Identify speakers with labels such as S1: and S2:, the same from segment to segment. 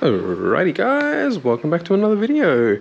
S1: Alrighty guys, welcome back to another video.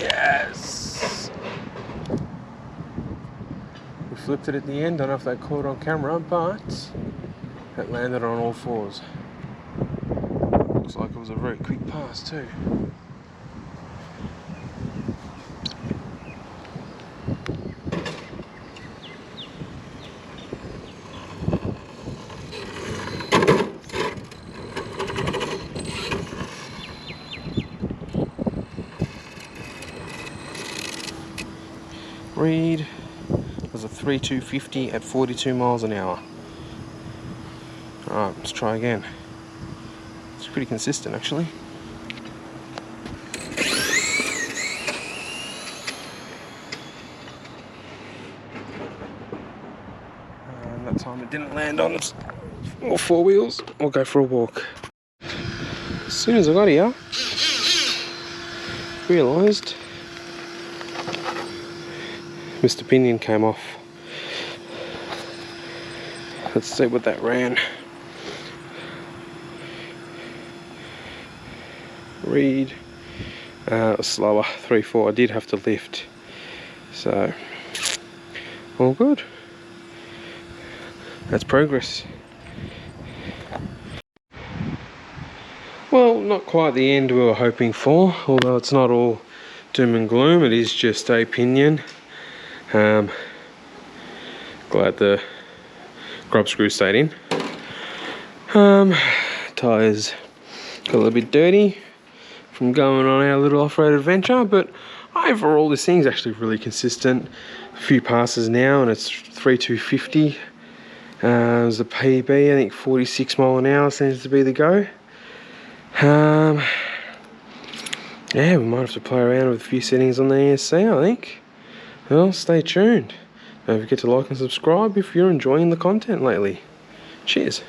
S1: Yes! We flipped it at the end. Don't know if they caught on camera, but it landed on all fours. Looks like it was a very quick pass too. Reed was a 3.250 at 42 miles an hour. Alright, let's try again. It's pretty consistent actually. And that time it didn't land on its all four wheels. We'll go for a walk. As soon as I got here, realised Mr. Pinion came off. Let's see what that ran. Reed, slower, 3.4. I did have to lift, so all good. That's progress. Well, not quite the end we were hoping for, although it's not all doom and gloom. It is just a Pinion. Glad the grub screw stayed in. Tyres got a little bit dirty from going on our little off-road adventure, but overall this thing's actually really consistent. A few passes now and it's 3.250. There's a PB, I think 46 mile an hour seems to be the go. Yeah, we might have to play around with a few settings on the ESC, I think. Well, stay tuned. Don't forget to like and subscribe if you're enjoying the content lately. Cheers.